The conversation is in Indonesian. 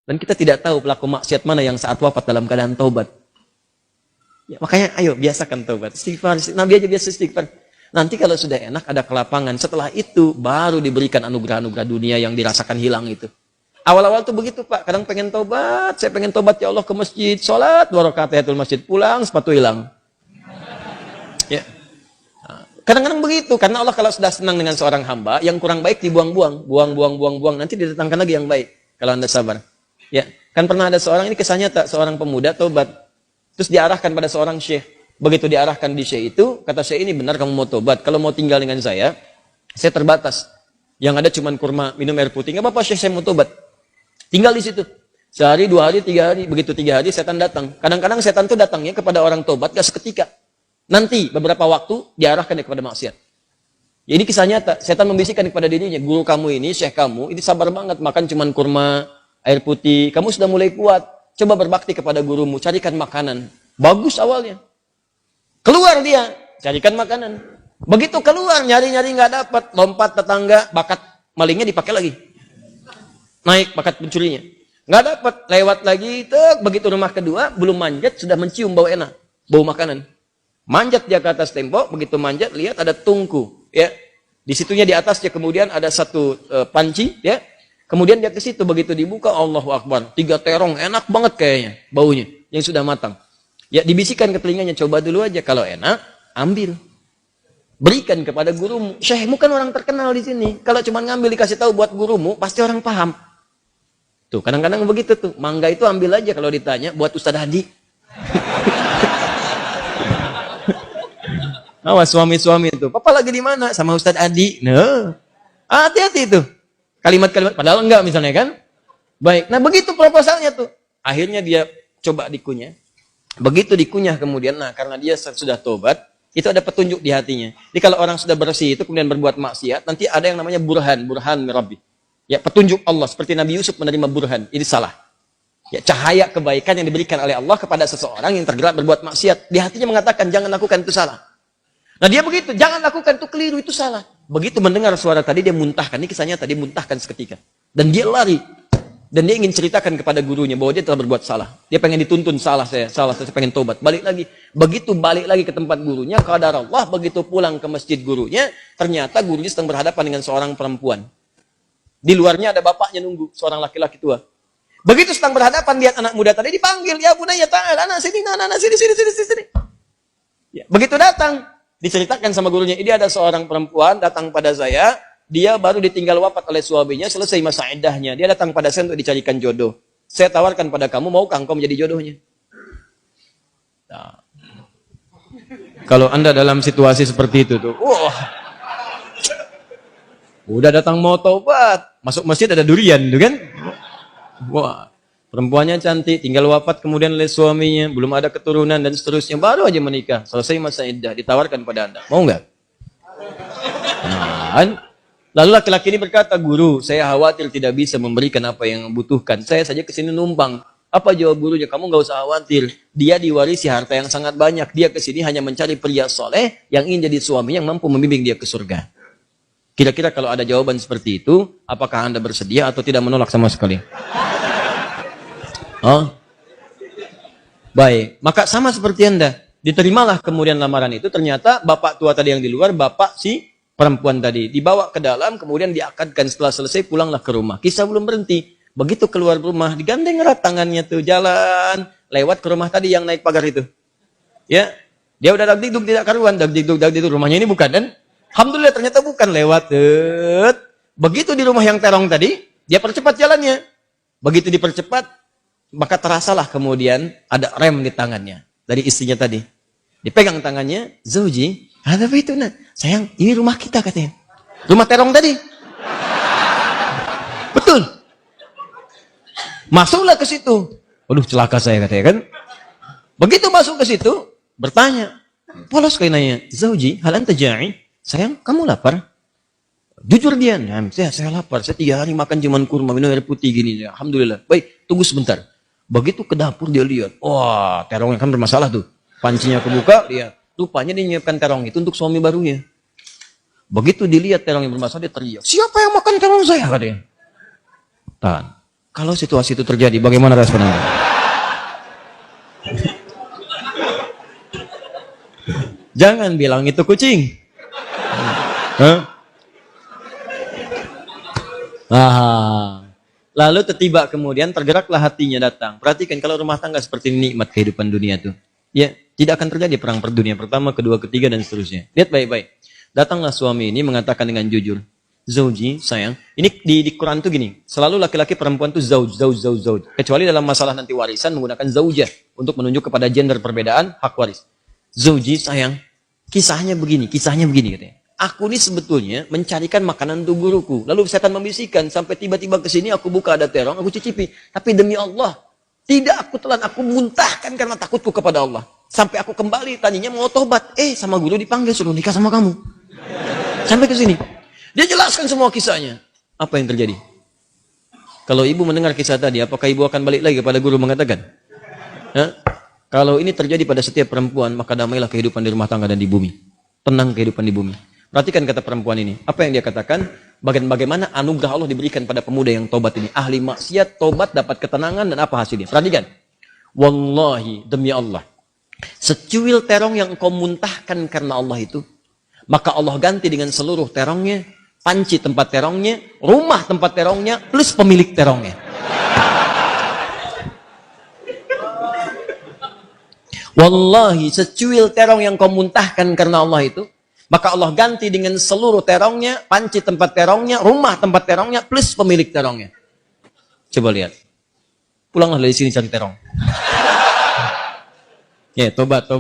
Dan kita tidak tahu pelaku maksiat mana yang saat wafat dalam keadaan taubat. Ya, makanya ayo biasakan taubat. Istighfar, Nabi aja biasa istighfar. Nanti kalau sudah enak ada kelapangan. Setelah itu baru diberikan anugerah-anugerah dunia yang dirasakan hilang itu. Awal-awal tuh begitu Pak. Kadang pengen taubat. Saya pengen taubat ya Allah ke masjid. Sholat, 2 rakaat tahiyatul masjid. Pulang, sepatu hilang. Ya. Kadang-kadang begitu. Karena Allah kalau sudah senang dengan seorang hamba, yang kurang baik dibuang-buang. Buang. Nanti didatangkan lagi yang baik. Kalau Anda sabar. Ya, kan pernah ada seorang, ini kisahnya tak, seorang pemuda taubat. Terus diarahkan pada seorang syekh. Begitu diarahkan di syekh itu, kata syekh ini benar kamu mau taubat. Kalau mau tinggal dengan saya terbatas. Yang ada cuma kurma, minum air putih. Nggak apa-apa syekh, saya mau taubat. Tinggal di situ. Sehari, 2 hari, 3 hari. Begitu 3 hari, setan datang. Kadang-kadang setan itu datangnya kepada orang taubat gak seketika. Nanti beberapa waktu diarahkan kepada maksiat. Ya, ini kisah nyata. Setan membisikkan kepada dirinya, guru kamu ini, syekh kamu, ini sabar banget makan cuma kurma, air putih. Kamu sudah mulai kuat. Coba berbakti kepada gurumu, carikan makanan. Bagus awalnya. Keluar dia, carikan makanan. Begitu keluar, nyari-nyari nggak dapat, lompat tetangga, bakat malingnya dipakai lagi. Naik bakat pencurinya. Nggak dapat, lewat lagi, begitu rumah kedua, belum manjat, sudah mencium bau enak, bau makanan. Manjat dia ke atas tembok, begitu manjat, lihat ada tungku. Ya, di situnya di atasnya kemudian ada satu panci, ya. Kemudian dia ke situ, begitu dibuka, Allahu Akbar. 3 terong, enak banget kayaknya, baunya, yang sudah matang. Ya, dibisikkan ke telinganya, coba dulu aja, kalau enak, ambil. Berikan kepada gurumu. Syekhmu kan orang terkenal di sini. Kalau cuma ngambil dikasih tahu buat gurumu, pasti orang paham. Tuh, kadang-kadang begitu tuh. Mangga itu ambil aja kalau ditanya, buat Ustadz Hadi. Awas suami-suami itu. Papa lagi di mana? Sama Ustadz Adi. Nah, hati-hati itu. Kalimat-kalimat, padahal enggak misalnya kan. Baik, nah begitu proposalnya tuh. Akhirnya dia coba dikunyah. Begitu dikunyah kemudian, nah karena dia sudah tobat, itu ada petunjuk di hatinya. Jadi kalau orang sudah bersih itu kemudian berbuat maksiat, nanti ada yang namanya burhan mirabbi. Ya, petunjuk Allah. Seperti Nabi Yusuf menerima burhan, ini salah. Ya, cahaya kebaikan yang diberikan oleh Allah kepada seseorang yang tergerak berbuat maksiat. Di hatinya mengatakan, jangan lakukan itu salah. Nah dia begitu, jangan lakukan itu keliru, itu salah. Begitu mendengar suara tadi, dia muntahkan. Ini kisahnya tadi, muntahkan seketika. Dan dia lari. Dan dia ingin ceritakan kepada gurunya bahwa dia telah berbuat salah. Dia pengen dituntun, salah saya pengen tobat. Balik lagi. Begitu balik lagi ke tempat gurunya, qadar Allah, begitu pulang ke masjid gurunya, ternyata gurunya sedang berhadapan dengan seorang perempuan. Di luarnya ada bapaknya nunggu, seorang laki-laki tua. Begitu sedang berhadapan, lihat anak muda tadi dipanggil, ya bunaya ta'ala, anak sini, sini. Ya, begitu datang, diceritakan sama gurunya, ini ada seorang perempuan datang pada saya, dia baru ditinggal wafat oleh suaminya, selesai masa iddahnya. Dia datang pada saya untuk dicarikan jodoh. Saya tawarkan pada kamu, maukah engkau menjadi jodohnya? Nah, kalau Anda dalam situasi seperti itu tuh, udah datang mau taubat, masuk masjid ada durian tuh kan? Wah, perempuannya cantik, tinggal wafat kemudian oleh suaminya, belum ada keturunan dan seterusnya, baru aja menikah, selesai masa iddah, ditawarkan pada Anda. Mau nggak? Nah, lalu laki-laki ini berkata, guru, saya khawatir tidak bisa memberikan apa yang membutuhkan. Saya saja kesini numpang. Apa jawab gurunya? Kamu nggak usah khawatir. Dia diwarisi harta yang sangat banyak. Dia kesini hanya mencari pria soleh yang ingin jadi suami yang mampu membimbing dia ke surga. Kira-kira kalau ada jawaban seperti itu, apakah Anda bersedia atau tidak menolak sama sekali? Oh, baik. Maka sama seperti Anda. Diterimalah kemudian lamaran itu. Ternyata bapak tua tadi yang di luar, bapak si perempuan tadi dibawa ke dalam, kemudian diakadkan. Setelah selesai pulanglah ke rumah. Kisah belum berhenti. Begitu keluar rumah, digandeng erat tangannya tuh, jalan lewat ke rumah tadi yang naik pagar itu. Ya, dia udah dagdikduk tidak karuan, dagdikduk rumahnya ini bukan kan? Alhamdulillah ternyata bukan, lewat. Begitu di rumah yang terong tadi, dia percepat jalannya. Begitu dipercepat, maka terasalah kemudian ada rem di tangannya dari istrinya tadi. Dipegang tangannya, Zauji, ada apa itu nak? Sayang, ini rumah kita katanya. Rumah terong tadi. Betul. Masuklah ke situ. Waduh, celaka saya katanya kan. Begitu masuk ke situ, bertanya. Polos kayak nanya, Zauji, hal anta ja'i? Sayang, kamu lapar? Jujur dia, saya lapar. Saya 3 hari makan cuman kurma, minum air putih gini. Alhamdulillah. Baik, tunggu sebentar. Begitu ke dapur dia lihat. Wah, terongnya kan bermasalah tuh. Pancinya kebuka, lihat. Rupanya dia menyiapkan terong itu untuk suami barunya. Begitu dilihat terong yang bermasalah, dia teriak. Siapa yang makan terong saya? Katanya. Tahan. Kalau situasi itu terjadi, bagaimana respon Anda? Jangan bilang itu kucing. Hah? Lalu tiba kemudian tergeraklah hatinya datang. Perhatikan kalau rumah tangga seperti ini, nikmat kehidupan dunia itu. Ya, tidak akan terjadi perang per dunia pertama, kedua, ketiga, dan seterusnya. Lihat baik-baik. Datanglah suami ini mengatakan dengan jujur, Zauji, sayang. Ini di Quran tuh gini, selalu laki-laki perempuan tuh zauj. Kecuali dalam masalah nanti warisan menggunakan zaujah untuk menunjuk kepada gender perbedaan hak waris. Zauji, sayang. Kisahnya begini katanya. Aku ini sebetulnya mencarikan makanan untuk guruku. Lalu setan membisikkan sampai tiba-tiba ke sini aku buka ada terong, aku cicipi. Tapi demi Allah, tidak aku telan, aku muntahkan karena takutku kepada Allah. Sampai aku kembali tadinya mau tobat, sama guru dipanggil suruh nikah sama kamu. Sampai ke sini. Dia jelaskan semua kisahnya. Apa yang terjadi? Kalau ibu mendengar kisah tadi, apakah ibu akan balik lagi kepada guru mengatakan? Hah? Kalau ini terjadi pada setiap perempuan, maka damailah kehidupan di rumah tangga dan di bumi. Tenang kehidupan di bumi. Perhatikan kata perempuan ini. Apa yang dia katakan? Bagaimana anugerah Allah diberikan pada pemuda yang tobat ini. Ahli maksiat, tobat, dapat ketenangan, dan apa hasilnya? Perhatikan. Wallahi, demi Allah. Secuil terong yang kau muntahkan karena Allah itu, maka Allah ganti dengan seluruh terongnya, panci tempat terongnya, rumah tempat terongnya, plus pemilik terongnya. Wallahi, secuil terong yang kau muntahkan karena Allah itu, maka Allah ganti dengan seluruh terongnya, panci tempat terongnya, rumah tempat terongnya, plus pemilik terongnya. Coba lihat. Pulanglah dari sini cari terong. Ya, tobat.